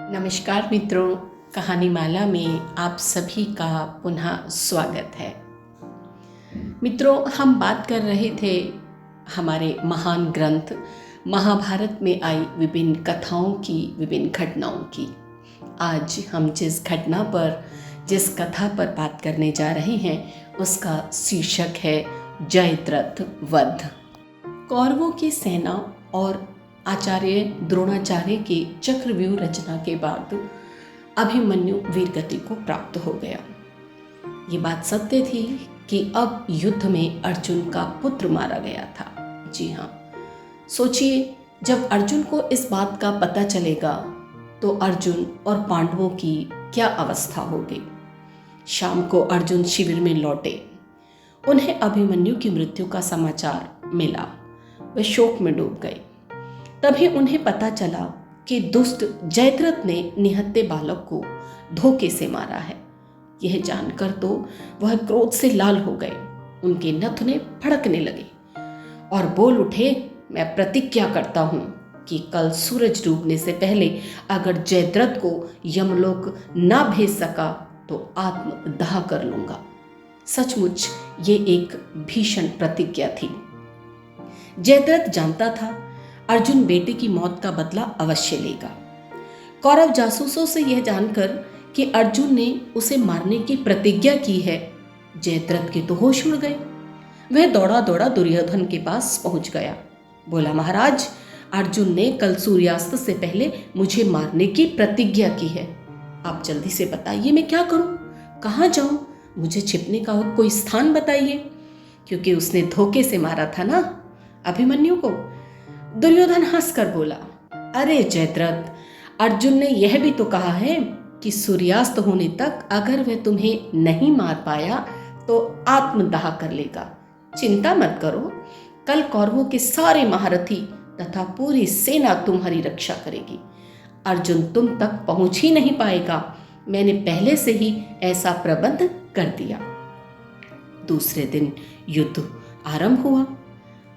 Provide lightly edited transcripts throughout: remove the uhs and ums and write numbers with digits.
नमस्कार मित्रों, कहानी माला में आप सभी का पुनः स्वागत है। मित्रों, हम बात कर रहे थे हमारे महान ग्रंथ महाभारत में आई विभिन्न कथाओं की, विभिन्न घटनाओं की। आज हम जिस कथा पर बात करने जा रहे हैं उसका शीर्षक है जयद्रथ वध। कौरवों की सेना और आचार्य द्रोणाचार्य के चक्रव्यूह रचना के बाद अभिमन्यु वीरगति को प्राप्त हो गया। ये बात सत्य थी कि अब युद्ध में अर्जुन का पुत्र मारा गया था। जी हाँ, सोचिए, जब अर्जुन को इस बात का पता चलेगा तो अर्जुन और पांडवों की क्या अवस्था होगी। शाम को अर्जुन शिविर में लौटे। उन्हें अभिमन्यु की मृत्यु का समाचार मिला। वे शोक में डूब गए। तभी उन्हें पता चला कि दुष्ट जयद्रथ ने निहत्थे बालक को धोखे से मारा है। यह जानकर तो वह क्रोध से लाल हो गए। उनके नथुने फड़कने लगे और बोल उठे, मैं प्रतिज्ञा करता हूं कि कल सूरज डूबने से पहले अगर जयद्रथ को यमलोक ना भेज सका तो आत्मदाह कर लूंगा। सचमुच ये एक भीषण प्रतिज्ञा थी। जयद्रथ जानता था अर्जुन बेटे की मौत का बदला अवश्य लेगा। कौरव जासूसों से यह जानकर कि अर्जुन ने उसे मारने की प्रतिज्ञा की है, जयद्रथ के तो होश उड़ गए। वह दौड़ा दौड़ा दुर्योधन के पास पहुंच गया। बोला, महाराज, अर्जुन ने कल सूर्यास्त से पहले मुझे मारने की प्रतिज्ञा की है। आप जल्दी से बताइए मैं क्या करूं, कहां जाऊं, मुझे छिपने का कोई स्थान बताइए, क्योंकि उसने धोखे से मारा था ना अभिमन्यु को। दुर्योधन हंसकर बोला, अरे जयद्रथ, अर्जुन ने यह भी तो कहा है कि सूर्यास्त होने तक अगर वह तुम्हें नहीं मार पाया तो आत्मदाह कर लेगा। चिंता मत करो, कल कौरवों के सारे महारथी तथा पूरी सेना तुम्हारी रक्षा करेगी। अर्जुन तुम तक पहुंच ही नहीं पाएगा। मैंने पहले से ही ऐसा प्रबंध कर दिया। दूसरे दिन युद्ध आरंभ हुआ।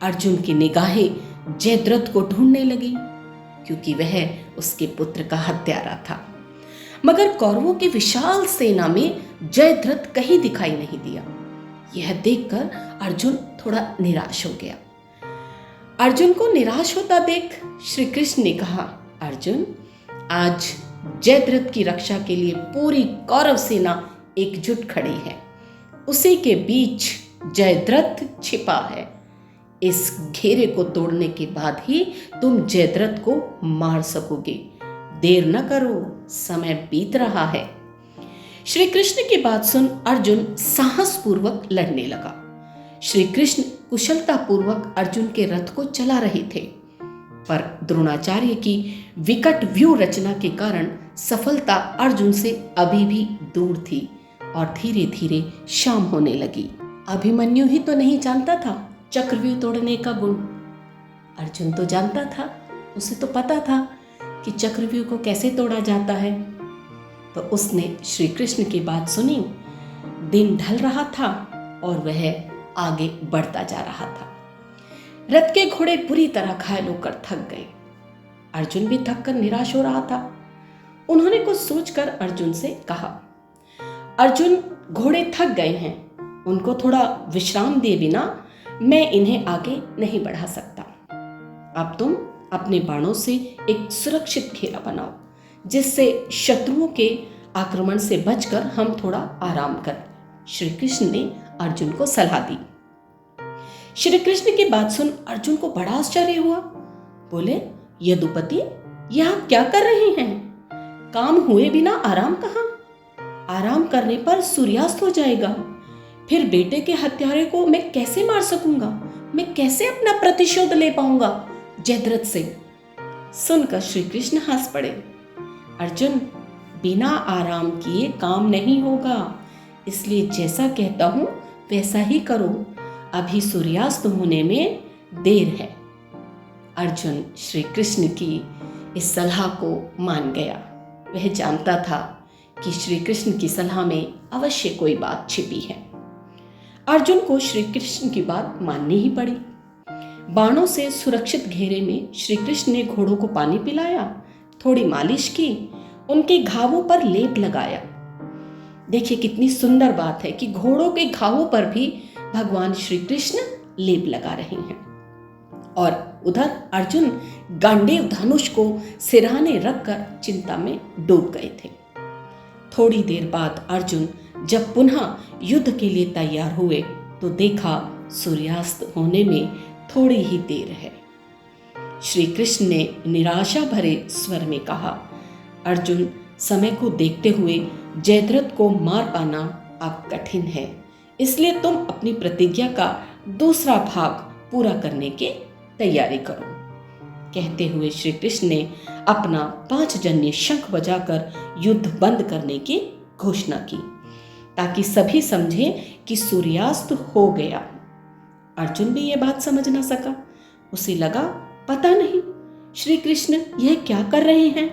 अर्जुन की निगाहें जयद्रथ को ढूंढने लगी, क्योंकि वह उसके पुत्र का हत्यारा था। मगर कौरवों की विशाल सेना में जयद्रथ कहीं दिखाई नहीं दिया। यह देखकर अर्जुन थोड़ा निराश हो गया। अर्जुन को निराश होता देख श्री कृष्ण ने कहा, अर्जुन, आज जयद्रथ की रक्षा के लिए पूरी कौरव सेना एकजुट खड़ी है। उसी के बीच जयद्रथ छिपा है। इस घेरे को तोड़ने के बाद ही तुम जयद्रथ को मार सकोगे। देर न करो, समय बीत रहा है। श्री कृष्ण की बात सुन अर्जुन साहस पूर्वक लड़ने लगा। श्री कृष्ण कुशलता पूर्वक अर्जुन के रथ को चला रहे थे, पर द्रोणाचार्य की विकट व्यूह रचना के कारण सफलता अर्जुन से अभी भी दूर थी और धीरे धीरे शाम होने लगी। अभिमन्यु ही तो नहीं जानता था चक्रव्यूह तोड़ने का गुण। अर्जुन तो जानता था, उसे तो पता था कि चक्रव्यूह को कैसे तोड़ा जाता है। तो उसने श्री कृष्ण की बात सुनी। दिन ढल रहा था और वह आगे बढ़ता जा रहा था। रथ के घोड़े बुरी तरह घायल होकर थक गए। अर्जुन भी थक कर निराश हो रहा था। उन्होंने कुछ सोचकर अर्जुन से कहा, अर्जुन, घोड़े थक गए हैं, उनको थोड़ा विश्राम दिए बिना मैं इन्हें आगे नहीं बढ़ा सकता। अब तुम अपने बाणों से एक सुरक्षित घेरा बनाओ, जिससे शत्रुओं के आक्रमण से बचकर हम थोड़ा आराम करें। श्री कृष्ण ने अर्जुन को सलाह दी। श्री कृष्ण की बात सुन अर्जुन को बड़ा आश्चर्य हुआ। बोले, यदुपति, यह आप क्या कर रहे हैं? काम हुए बिना आराम कहाँ? आराम करने पर सूर्यास्त हो जाएगा। फिर बेटे के हत्यारे को मैं कैसे मार सकूंगा? मैं कैसे अपना प्रतिशोध ले पाऊंगा जयद्रथ से? सुनकर श्री कृष्ण हंस पड़े। अर्जुन, बिना आराम किए काम नहीं होगा, इसलिए जैसा कहता हूं वैसा ही करो। अभी सूर्यास्त होने में देर है। अर्जुन श्री कृष्ण की इस सलाह को मान गया। वह जानता था कि श्री कृष्ण की सलाह में अवश्य कोई बात छिपी है। अर्जुन को श्री कृष्ण की बात माननी ही पड़ी। बाणों से सुरक्षित घेरे में श्री कृष्ण ने घोड़ों को पानी पिलाया, थोड़ी मालिश की उनके घावों पर लेप लगाया। देखिए कितनी सुंदर बात है कि घोड़ों के घावों पर भी भगवान श्री कृष्ण लेप लगा रहे हैं। और उधर अर्जुन गांडीव धनुष को सिरहाने रखकर चिंता में डूब गए थे। थोड़ी देर बाद अर्जुन जब पुनः युद्ध के लिए तैयार हुए तो देखा सूर्यास्त होने में थोड़ी ही देर है। श्री कृष्ण ने निराशा भरे स्वर में कहा, अर्जुन, समय को देखते हुए जयद्रथ को मार पाना अब कठिन है, इसलिए तुम अपनी प्रतिज्ञा का दूसरा भाग पूरा करने की तैयारी करो। कहते हुए श्री कृष्ण ने अपना 5 जन्य शंख बजाकर युद्ध बंद करने की घोषणा की, ताकि सभी समझें कि सूर्यास्त हो गया। अर्जुन भी यह बात समझ न सका। उसे लगा, पता नहीं श्री कृष्ण यह क्या कर रहे हैं,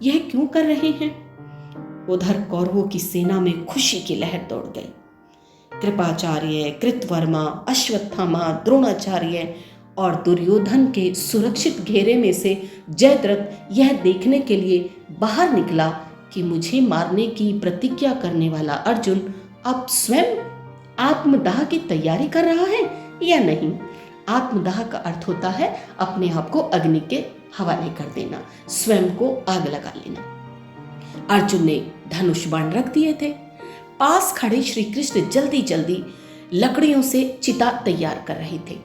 यह क्यों कर रहे हैं। उधर कौरवों की सेना में खुशी की लहर दौड़ गई। कृपाचार्य, कृतवर्मा, अश्वत्थामा, द्रोणाचार्य और दुर्योधन के सुरक्षित घेरे में से जयद्रथ यह देखने के लिए बाहर निकला कि मुझे मारने की प्रतिज्ञा करने वाला अर्जुन अब स्वयं आत्मदाह की तैयारी कर रहा है या नहीं। आत्मदाह का अर्थ होता है अपने आप को अग्नि के हवाले कर देना, स्वयं को आग लगा लेना। अर्जुन ने धनुष बाण रख दिए थे। पास खड़े श्री कृष्ण जल्दी जल्दी लकड़ियों से चिता तैयार कर रहे थे।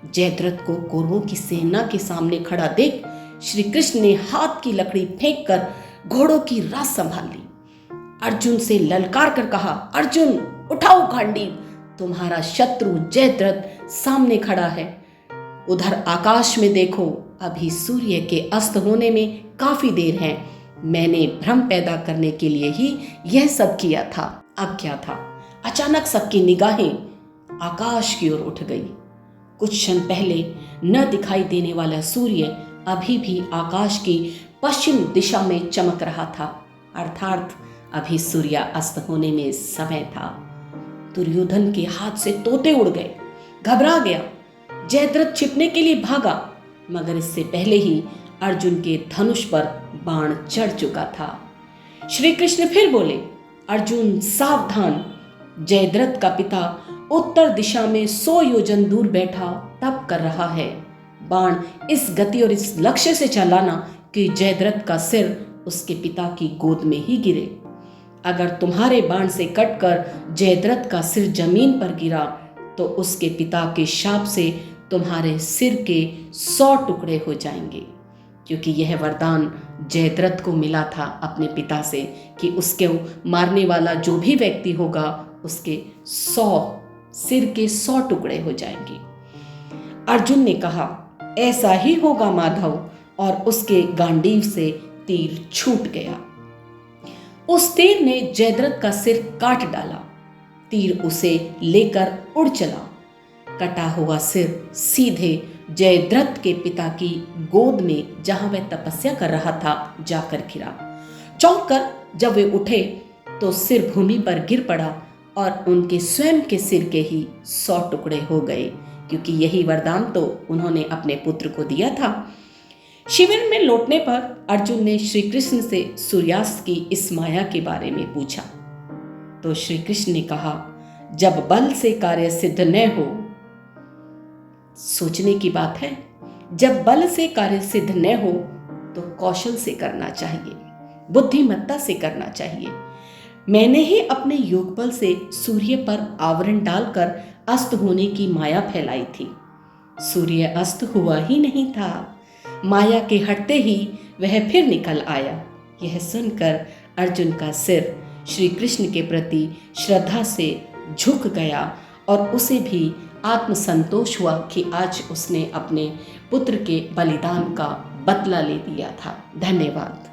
जयद्रथ को कौरवों की सेना के सामने खड़ा देख श्री कृष्ण ने हाथ की लकड़ी फेंक कर घोड़ों की रास संभाल ली। अर्जुन से ललकार कर कहा, अर्जुन उठाओ गांडीव, तुम्हारा शत्रु जयद्रथ सामने खड़ा है। उधर आकाश में देखो, अभी सूर्य के अस्त होने में काफी देर है। मैंने भ्रम पैदा करने के लिए ही यह सब किया था। अब क्या था? अचानक सबकी निगाहें आकाश की ओर उठ गई। कुछ क्षण पहले न दिखाई देने वाला सूर्य अभी भी आकाश की पश्चिम दिशा में चमक रहा था, अर्थात अभी सूर्य अस्त होने में समय था। दुर्योधन के हाथ से तोते उड़ गए, घबरा गया। जयद्रथ छिपने के लिए भागा, मगर इससे पहले ही अर्जुन के धनुष पर बाण चढ़ चुका था। श्री कृष्ण फिर बोले, अर्जुन सावधान, जयद्रथ का पिता उत्तर दिशा में 100 योजन दूर बैठा तप कर रहा है। बाण इस गति और इस लक्ष्य से चलाना कि जयद्रथ का सिर उसके पिता की गोद में ही गिरे। अगर तुम्हारे बाण से कटकर जयद्रथ का सिर जमीन पर गिरा तो उसके पिता के शाप से तुम्हारे सिर के 100 टुकड़े हो जाएंगे, क्योंकि यह वरदान जयद्रथ को मिला था अपने पिता से कि उसके मारने वाला जो भी व्यक्ति होगा उसके 100 सिर के 100 टुकड़े हो जाएंगे। अर्जुन ने कहा, ऐसा ही होगा माधव, और उसके गांडीव से तीर छूट गया। उस तीर ने जयद्रथ का सिर काट डाला। तीर उसे लेकर उड़ चला। कटा हुआ सिर सीधे जयद्रथ के पिता की गोद में, जहां वह तपस्या कर रहा था, जाकर गिरा। चौंक कर जब वे उठे तो सिर भूमि पर गिर पड़ा और उनके स्वयं के सिर के ही 100 टुकड़े हो गए, क्योंकि यही वरदान तो उन्होंने अपने पुत्र को दिया था। शिविर में लौटने पर अर्जुन ने श्री कृष्ण से सूर्यास्त की इस माया के बारे में पूछा तो श्री कृष्ण ने कहा, जब बल से कार्य सिद्ध न हो, सोचने की बात है, जब बल से कार्य सिद्ध न हो तो कौशल से करना चाहिए, बुद्धिमत्ता से करना चाहिए। मैंने ही अपने योग बल से सूर्य पर आवरण डालकर अस्त होने की माया फैलाई थी। सूर्य अस्त हुआ ही नहीं था, माया के हटते ही वह फिर निकल आया। यह सुनकर अर्जुन का सिर श्री कृष्ण के प्रति श्रद्धा से झुक गया और उसे भी आत्मसंतोष हुआ कि आज उसने अपने पुत्र के बलिदान का बदला ले लिया था। धन्यवाद।